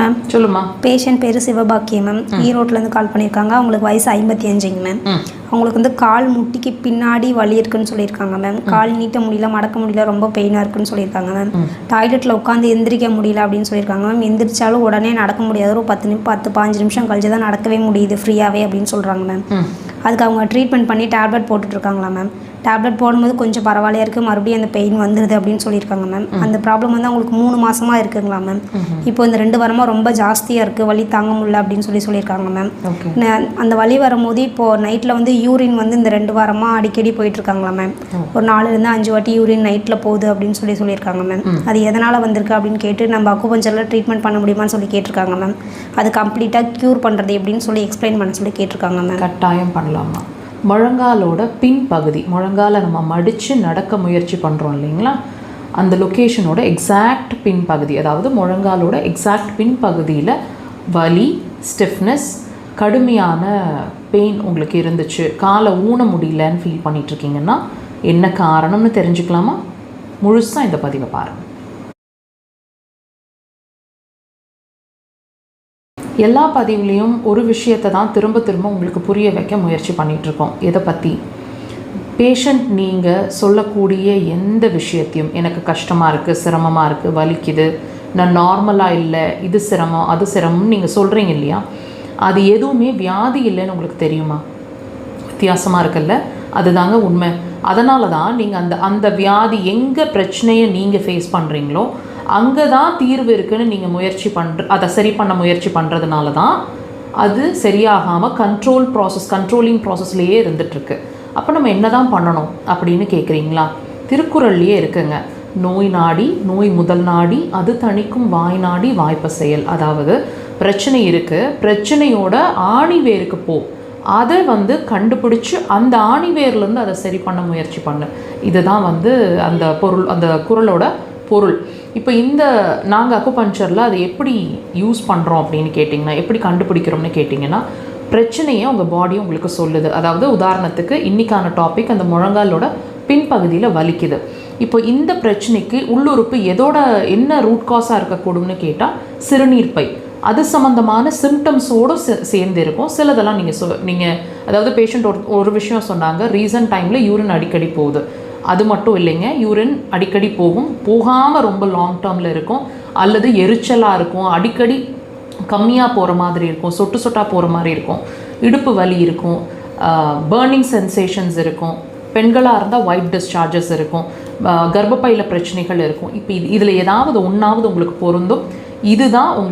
Ma'am சொல்லுமா. Patient பேர் Sivapakkiyam ma'am. ஈரோட்லேருந்து கால் பண்ணியிருக்காங்க. அவங்களுக்கு வயசு 55 மேம். அவங்களுக்கு வந்து கால் முட்டிக்கு பின்னாடி வலி இருக்குன்னு சொல்லியிருக்காங்க மேம். கால் நீட்ட முடியல, மடக்க முடியல, ரொம்ப பெயினாக இருக்குன்னு சொல்லியிருக்காங்க மேம். டாய்லெட்டில் உட்காந்து எந்திரிக்க முடியல அப்படின்னு சொல்லியிருக்காங்க மேம். எந்திரிச்சாலும் உடனே நடக்க முடியாது, ஒரு 10-15 நிமிஷம் கழிச்சு தான் நடக்கவே முடியுது ஃப்ரீயாகவே அப்படின்னு சொல்கிறாங்க மேம். அதுக்கு அவங்க ட்ரீட்மெண்ட் பண்ணி டேப்லெட் போட்டுட்ருக்காங்களா மேம். டேப்லெட் போடும்போது கொஞ்சம் பரவாயில்லையா இருக்குது, மறுபடியும் அந்த பெயின் வந்துடுது அப்படின்னு சொல்லியிருக்காங்க மேம். அந்த ப்ராப்ளம் வந்து அவங்களுக்கு 3 மாதமாக இருக்குங்களா மேம். இப்போ இந்த 2 வாரமாக ரொம்ப ஜாஸ்தியாக இருக்குது, வலி தாங்க முடியல அப்படின்னு சொல்லியிருக்காங்க மேம். அந்த வலி வரும்போது இப்போது நைட்டில் வந்து யூரின் வந்து இந்த 2 வாரமாக அடிக்கடி போயிட்டுருக்காங்களா மேம். ஒரு 4-5 வாட்டி யூரின் நைட்டில் போகுது அப்படின்னு சொல்லியிருக்காங்க மேம். அது எதனால் வந்திருக்கு அப்படின்னு கேட்டு நம்ம அக்குபஞ்சரில் ட்ரீட்மெண்ட் பண்ண முடியுமான்னு சொல்லி கேட்டிருக்காங்க மேம். அது கம்ப்ளீட்டாக க்யூர் பண்ணுறது எப்படின்னு சொல்லி எக்ஸ்பிளைன் பண்ண சொல்லி கேட்டிருக்காங்க மேம். கட்டாயம் பண்ணலாமா. முழங்காலோட பின்பகுதி, முழங்கால நம்ம மடித்து நடக்க முயற்சி பண்ணுறோம் இல்லைங்களா, அந்த லொக்கேஷனோட எக்ஸாக்ட் பின்பகுதி, அதாவது முழங்காலோட எக்ஸாக்ட் பின்பகுதியில் வலி, ஸ்டிஃப்னஸ், கடுமையான பெயின் உங்களுக்கு இருந்துச்சு, காலை ஊன முடியலன்னு ஃபீல் பண்ணிகிட்ருக்கீங்கன்னா என்ன காரணம்னு தெரிஞ்சுக்கலாமா? முழுசாக இந்த பதிவை பாருங்கள். எல்லா பதிவுலேயும் ஒரு விஷயத்தை தான் திரும்ப திரும்ப உங்களுக்கு புரிய வைக்க முயற்சி பண்ணிகிட்ருக்கோம். எதை பற்றி? பேஷண்ட் நீங்கள் சொல்லக்கூடிய எந்த விஷயத்தையும், எனக்கு கஷ்டமாக இருக்குது, சிரமமாக இருக்குது, வலிக்குது, நான் நார்மலாக இல்லை, இது சிரமம் அது சிரமம்னு நீங்கள் சொல்கிறீங்க இல்லையா, அது எதுவுமே வியாதி இல்லைன்னு உங்களுக்கு தெரியுமா? வித்தியாசமாக இருக்குல்ல, அதுதாங்க உண்மை. அதனால தான் நீங்கள் அந்த வியாதி எங்கே பிரச்சனையை நீங்கள் ஃபேஸ் பண்ணுறீங்களோ அங்கே தான் தீர்வு இருக்குதுன்னு நீங்கள் அதை சரி பண்ண முயற்சி பண்ணுறதுனால தான் அது சரியாகாமல் கண்ட்ரோலிங் ப்ராசஸ்லேயே இருந்துகிட்ருக்கு. அப்போ நம்ம என்ன தான் பண்ணணும் அப்படின்னு கேட்குறீங்களா? திருக்குறள்லேயே இருக்குங்க, நோய் நாடி நோய் முதல் நாடி அது தணிக்கும் வாய் நாடி வாய்ப்ப செயல். அதாவது பிரச்சனை இருக்குது, பிரச்சனையோட ஆணிவேருக்கு போ, அதை கண்டுபிடிச்சி அந்த ஆணிவேர்லேருந்து அதை சரி பண்ண முயற்சி பண்ணு. இதுதான் அந்த குறளோட பொருள். இப்போ நாங்கள் அக்குபஞ்சரில் அதை எப்படி யூஸ் பண்ணுறோம் அப்படின்னு கேட்டிங்கன்னா, எப்படி கண்டுபிடிக்கிறோம்னு கேட்டிங்கன்னா, பிரச்சனையை உங்கள் பாடி உங்களுக்கு சொல்லுது. அதாவது உதாரணத்துக்கு இன்றைக்கான டாபிக் அந்த முழங்காலோட பின்பகுதியில் வலிக்குது. இப்போ இந்த பிரச்சனைக்கு உள்ளுறுப்பு என்ன ரூட் காஸாக இருக்கக்கூடும்னு கேட்டால் சிறுநீர் பை, அது சம்மந்தமான சிம்டம்ஸோடு சேர்ந்து இருக்கும். சிலதெல்லாம் நீங்கள் அதாவது பேஷண்ட் ஒரு விஷயம் சொன்னாங்க, ரீசன்ட் டைமில் யூரின் அடிக்கடி போகுது. அது மட்டும் இல்லைங்க, யூரின் அடிக்கடி போகாமல் ரொம்ப லாங் டேர்மில் இருக்கும், அல்லது எரிச்சலாக இருக்கும், அடிக்கடி கம்மியாக போகிற மாதிரி இருக்கும், சொட்டு சொட்டாக போகிற மாதிரி இருக்கும், இடுப்பு வலி இருக்கும், பர்னிங் சென்சேஷன்ஸ் இருக்கும், பெண்களாக இருந்தால் ஒயிட் டிஸ்சார்ஜஸ் இருக்கும், கர்ப்பப்பையில் பிரச்சனைகள் இருக்கும். இப்போ இதில் ஏதாவது ஒன்றாவது உங்களுக்கு பொருந்தும். இதுதான் உங்களோட